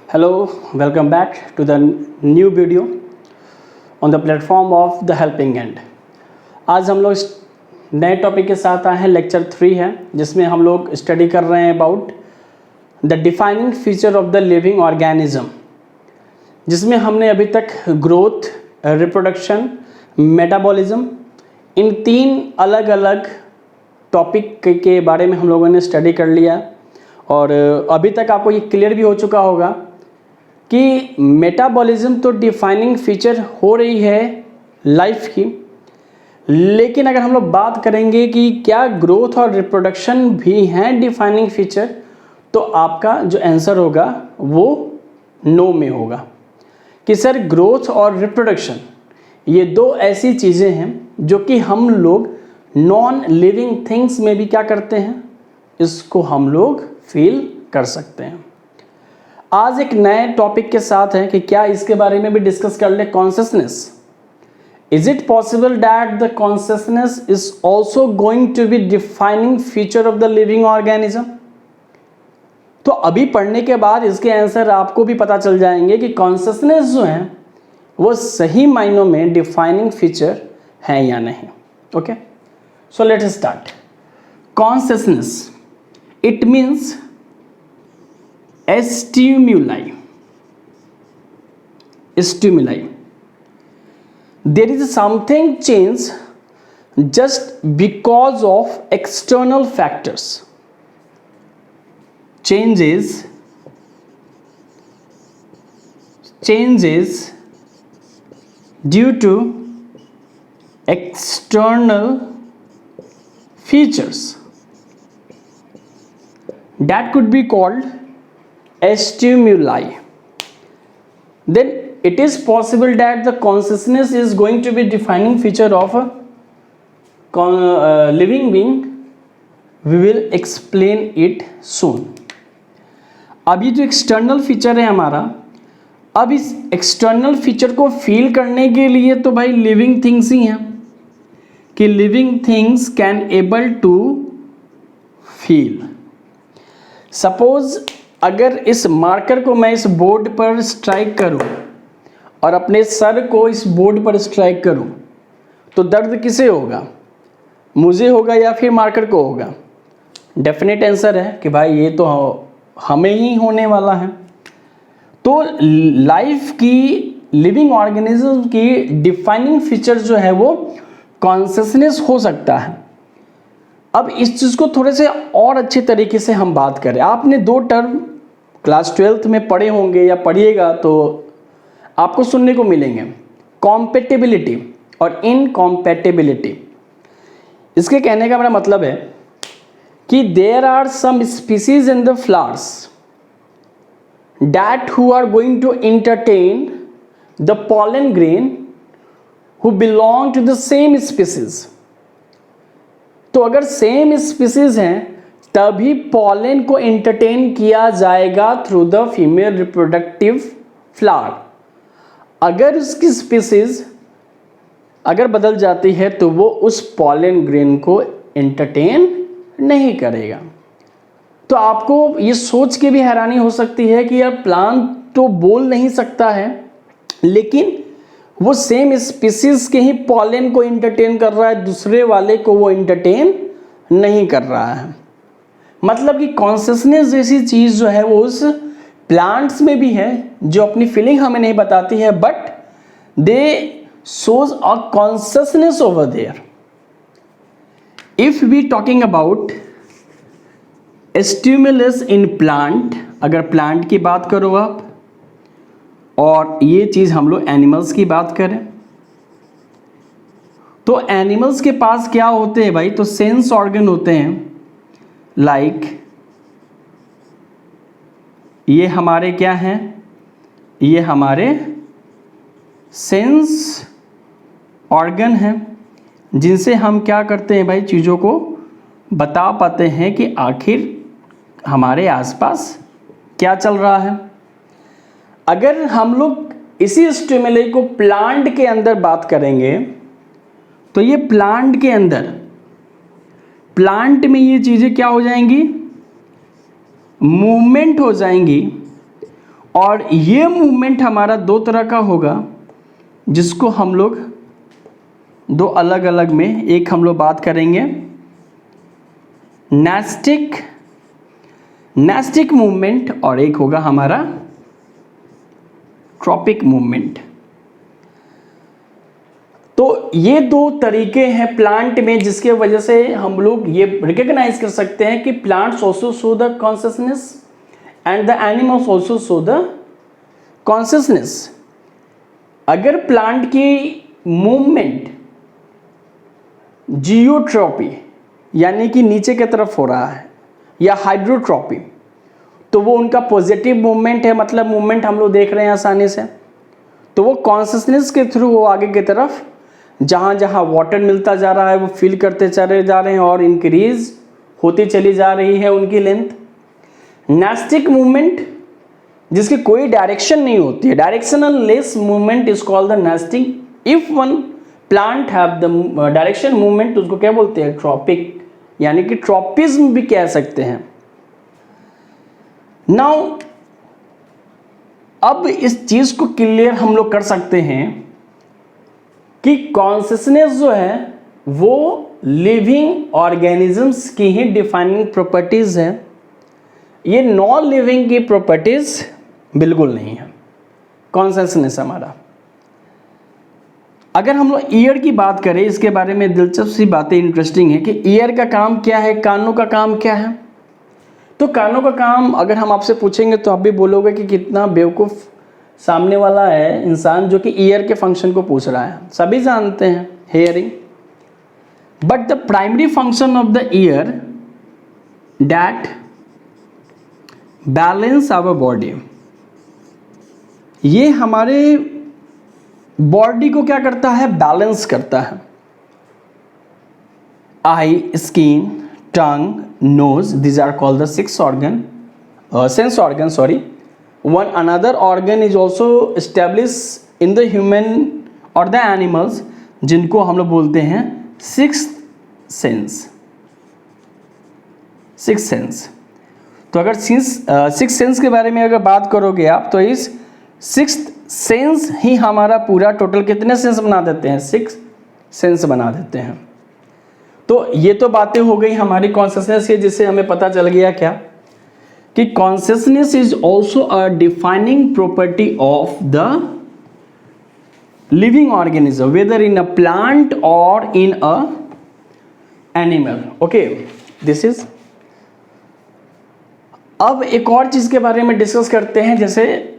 Hello, welcome back to the new video on the platform of the helping hand। आज हम लोग नए topic के साथ आए हैं। लेक्चर 3 है जिसमें हम लोग स्टडी कर रहे हैं about the defining feature of the living organism, जिसमें हमने अभी तक ग्रोथ, रिप्रोडक्शन, मेटाबॉलिज्म, इन 3 अलग अलग टॉपिक के बारे में हम लोगों ने स्टडी कर लिया। और अभी तक आपको ये क्लियर भी हो चुका होगा कि मेटाबॉलिज्म तो डिफाइनिंग फीचर हो रही है लाइफ की, लेकिन अगर हम लोग बात करेंगे कि क्या ग्रोथ और रिप्रोडक्शन भी हैं डिफाइनिंग फीचर, तो आपका जो आंसर होगा वो नो में होगा कि सर ग्रोथ और रिप्रोडक्शन ये 2 ऐसी चीज़ें हैं जो कि हम लोग नॉन लिविंग थिंग्स में भी क्या करते हैं, इसको हम लोग फील कर सकते हैं। आज एक नए टॉपिक के साथ है कि क्या इसके बारे में भी डिस्कस कर ले, consciousness. Is it possible that the consciousness is also going to be defining feature of the living organism. तो अभी पढ़ने के बाद इसके आंसर आपको भी पता चल जाएंगे कि कॉन्शियसनेस जो है वो सही मायनों में डिफाइनिंग फीचर है या नहीं। Okay, so let's start. Consciousness, it means stimuli. There is something change just because of external factors. Changes due to external features. That could be called stimuli. Then it is possible that the consciousness is going to be defining feature of a living being. We will explain it soon. अब ये जो external feature है हमारा, अब इस external feature को feel करने के लिए तो भाई लिविंग थिंग्स ही हैं कि living things can able to feel. Suppose अगर इस मार्कर को मैं इस बोर्ड पर स्ट्राइक करूं और अपने सर को इस बोर्ड पर स्ट्राइक करूं, तो दर्द किसे होगा, मुझे होगा या फिर मार्कर को होगा? डेफिनेट आंसर है कि भाई ये तो हमें ही होने वाला है। तो लाइफ की, लिविंग ऑर्गेनिज्म की डिफाइनिंग फीचर जो है वो कॉन्शियसनेस हो सकता है। अब इस चीज़ को थोड़े से और अच्छे तरीके से हम बात करें। आपने 2 टर्म क्लास 12th में पढ़े होंगे या पढ़िएगा तो आपको सुनने को मिलेंगे, कॉम्पेटिबिलिटी और इनकॉम्पेटिबिलिटी। इसके कहने का मेरा मतलब है कि there are some species in the flowers that who are going to entertain the pollen grain who belong to the same species. तो अगर सेम स्पीसीज हैं तभी पॉलन को एंटरटेन किया जाएगा through the female reproductive flower. अगर उसकी species अगर बदल जाती है तो वो उस पॉलन ग्रेन को एंटरटेन नहीं करेगा। तो आपको ये सोच के भी हैरानी हो सकती है कि यार प्लांट तो बोल नहीं सकता है, लेकिन वो सेम स्पीसीज के ही पॉलन को एंटरटेन कर रहा है, दूसरे वाले को वो एंटरटेन नहीं कर रहा है। मतलब कि कॉन्शियसनेस जैसी चीज़ जो है वो उस प्लांट्स में भी है जो अपनी फीलिंग हमें नहीं बताती है, but they shows a consciousness over there. If we talking about stimulus in plant, अगर प्लांट की बात करो आप, और ये चीज़ हम लोग एनिमल्स की बात करें तो एनिमल्स के पास क्या होते हैं भाई, तो सेंस ऑर्गन होते हैं। लाइक ये हमारे क्या हैं, ये हमारे सेंस ऑर्गन हैं जिनसे हम क्या करते हैं भाई, चीज़ों को बता पाते हैं कि आखिर हमारे आसपास क्या चल रहा है। अगर हम लोग इसी स्टिमुली को प्लांट के अंदर बात करेंगे तो ये प्लांट के अंदर, प्लांट में ये चीज़ें क्या हो जाएंगी, मूवमेंट हो जाएंगी और ये मूवमेंट हमारा दो तरह का होगा, जिसको हम लोग दो अलग अलग में, एक हम लोग बात करेंगे नेस्टिक मूवमेंट और एक होगा हमारा ट्रॉपिक मूवमेंट। तो ये दो तरीके हैं प्लांट में, जिसके वजह से हम लोग ये रिकॉग्नाइज कर सकते हैं कि plants also show the consciousness and the animals also show the consciousness. अगर प्लांट की मूवमेंट जियोट्रॉपी यानी कि नीचे की तरफ हो रहा है या हाइड्रोट्रॉपी, तो वो उनका पॉजिटिव मूवमेंट है, मतलब मूवमेंट हम लोग देख रहे हैं आसानी से। तो वो कॉन्शियसनेस के थ्रू वो आगे की तरफ जहाँ जहाँ वाटर मिलता जा रहा है वो फील करते चले जा रहे हैं और इंक्रीज होती चली जा रही है उनकी लेंथ। नेस्टिक मूवमेंट जिसकी कोई डायरेक्शन नहीं होती है, directional less movement is called the nesting. If one plant have the direction movement, उसको क्या बोलते हैं? ट्रॉपिक, यानी कि ट्रॉपिज्म भी कह सकते हैं। नाउ अब इस चीज को क्लियर हम लोग कर सकते हैं कि कॉन्शियसनेस जो है वो लिविंग ऑर्गेनिजम्स की ही डिफाइनिंग प्रॉपर्टीज है, ये नॉन लिविंग की प्रॉपर्टीज बिल्कुल नहीं है कॉन्शियसनेस हमारा। अगर हम लोग ईयर की बात करें, इसके बारे में दिलचस्प सी बातें इंटरेस्टिंग है कि ईयर का काम क्या है, कानों का काम क्या है। तो कानों का काम अगर हम आपसे पूछेंगे तो आप भी बोलोगे कि कितना बेवकूफ़ सामने वाला है इंसान जो कि ईयर के फंक्शन को पूछ रहा है। सभी जानते हैं hearing, but the primary function of the ear that balance our body, ये हमारे बॉडी को क्या करता है? बैलेंस करता है। Eye, skin, tongue, nose, these are called the sense organ, sorry. One another organ is also established in the human or the animals, जिनको हम लोग बोलते हैं sixth sense। तो अगर सिक्स सेंस के बारे में अगर बात करोगे आप, तो इस सिक्स्थ सेंस ही हमारा पूरा टोटल कितने सेंस बना देते हैं? 6 सेंस बना देते हैं। तो ये तो बातें हो गई हमारी कॉन्शियसनेस की, जिससे हमें पता चल गया क्या कि consciousness is also a defining property of the living organism, whether in a plant और in a animal. Okay, this is. अब एक और चीज के बारे में डिस्कस करते हैं, जैसे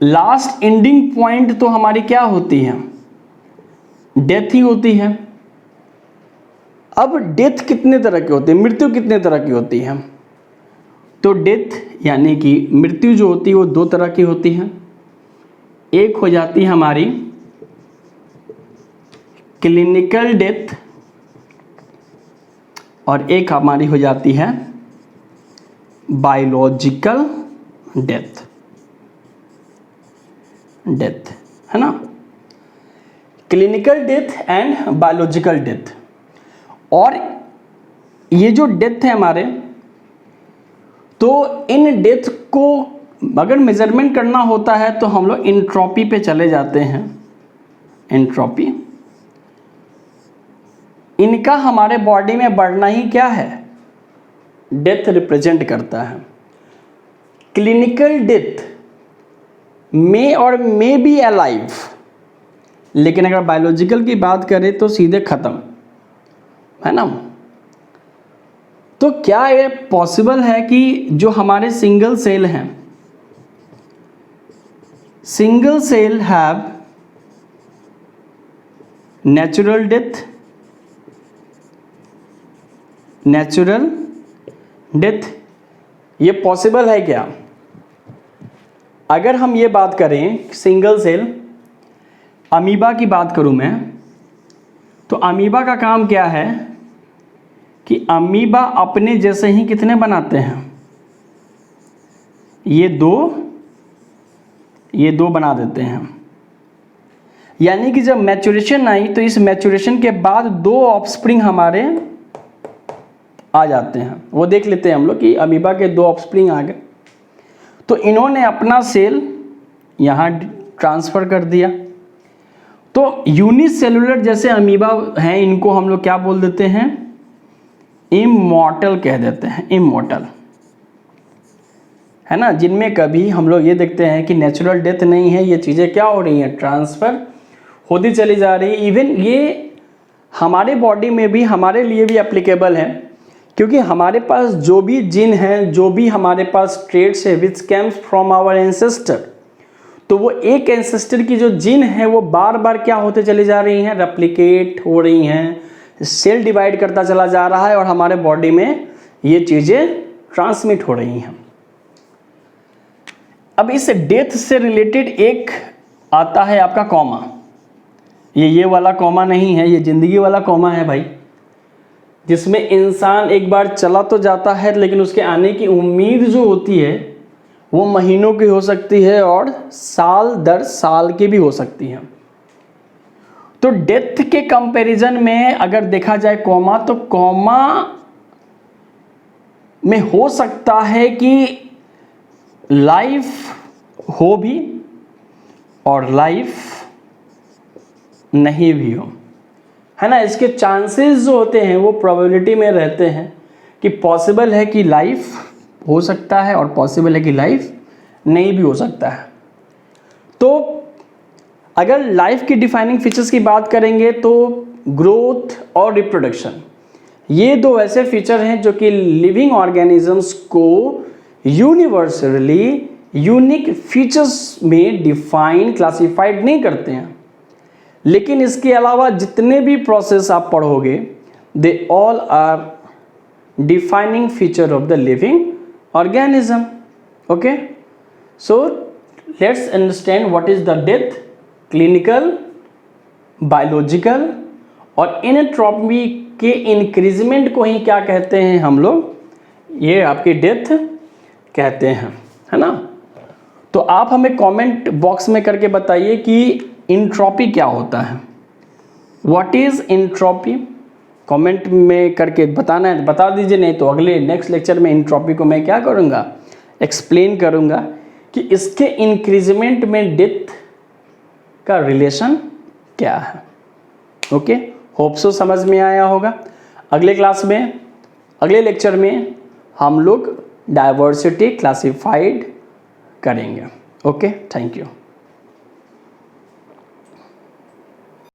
लास्ट एंडिंग पॉइंट तो हमारी क्या होती है? डेथ ही होती है। अब डेथ कितने तरह की होती है, मृत्यु कितने तरह की होती है? तो डेथ यानी कि मृत्यु जो होती है वो दो तरह की होती है। एक हो जाती है हमारी क्लिनिकल डेथ और एक हमारी हो जाती है बायोलॉजिकल डेथ, है ना? Clinical death and biological death. और ये जो डेथ है हमारे, तो इन डेथ को अगर मेजरमेंट करना होता है तो हम लोग एंट्रोपी पे चले जाते हैं। एंट्रोपी, इनका हमारे बॉडी में बढ़ना ही क्या है? डेथ रिप्रेजेंट करता है। Clinical death may be alive, लेकिन अगर बायोलॉजिकल की बात करें तो सीधे खत्म, है ना? तो क्या ये पॉसिबल है कि जो हमारे सिंगल सेल हैं, single cell have natural death, ये पॉसिबल है क्या? अगर हम ये बात करें सिंगल सेल, अमीबा की बात करूं मैं, तो अमीबा का काम क्या है कि अमीबा अपने जैसे ही कितने बनाते हैं? ये दो बना देते हैं। यानी कि जब मैच्योरेशन आई तो इस मैच्योरेशन के बाद 2 ऑफस्प्रिंग हमारे आ जाते हैं। वो देख लेते हैं हम लोग कि अमीबा के 2 ऑफस्प्रिंग आ गए। तो इन्होंने अपना सेल यहाँ ट्रांसफ़र कर दिया। तो यूनिसेलुलर जैसे अमीबा हैं, इनको हम लोग क्या बोल देते हैं? इमॉर्टल कह देते हैं, इमॉर्टल, है ना, जिनमें कभी हम लोग ये देखते हैं कि नेचुरल डेथ नहीं है, ये चीज़ें क्या हो रही हैं? ट्रांसफ़र होती चली जा रही है। इवन ये हमारे बॉडी में भी, हमारे लिए भी एप्लीकेबल है, क्योंकि हमारे पास जो भी जीन है, जो भी हमारे पास ट्रेड्स है विच कैम्स फ्रॉम आवर एंसेस्टर, तो वो एक एंसेस्टर की जो जीन है वो बार बार क्या होते चली जा रही हैं? रेप्लिकेट हो रही हैं, सेल डिवाइड करता चला जा रहा है और हमारे बॉडी में ये चीज़ें ट्रांसमिट हो रही हैं। अब इस डेथ से रिलेटेड एक आता है आपका कॉमा। ये वाला कॉमा नहीं है, ये ज़िंदगी वाला कॉमा है भाई, जिसमें इंसान एक बार चला तो जाता है, लेकिन उसके आने की उम्मीद जो होती है वो महीनों की हो सकती है और साल दर साल की भी हो सकती है। तो डेथ के कंपैरिजन में अगर देखा जाए कॉमा, तो कॉमा में हो सकता है कि लाइफ हो भी और लाइफ नहीं भी हो, है ना। इसके चांसेस जो होते हैं वो प्रोबेबिलिटी में रहते हैं कि पॉसिबल है कि लाइफ हो सकता है और पॉसिबल है कि लाइफ नहीं भी हो सकता है। तो अगर लाइफ की डिफाइनिंग फीचर्स की बात करेंगे तो ग्रोथ और रिप्रोडक्शन, ये दो ऐसे फीचर हैं जो कि लिविंग ऑर्गेनिजम्स को यूनिवर्सली यूनिक फीचर्स में डिफाइन, क्लासिफाइड नहीं करते हैं। लेकिन इसके अलावा जितने भी प्रोसेस आप पढ़ोगे, they all are defining feature of the living organism. Okay, so let's understand what is the death, clinical, biological और एनाटॉमी के इंक्रीजमेंट को ही क्या कहते हैं हम लोग? ये आपकी डेथ कहते हैं, है ना। तो आप हमें कमेंट बॉक्स में करके बताइए कि इंट्रॉपी क्या होता है, व्हाट इज इंट्रॉपी। कमेंट में करके बताना है, बता दीजिए, नहीं तो अगले नेक्स्ट लेक्चर में इंट्रॉपी को मैं क्या करूँगा? एक्सप्लेन करूँगा कि इसके इंक्रीजमेंट में डेथ का रिलेशन क्या है। ओके, होप सो समझ में आया होगा। अगले क्लास में, अगले लेक्चर में हम लोग डाइवर्सिटी क्लासिफाइड करेंगे। Okay, thank you.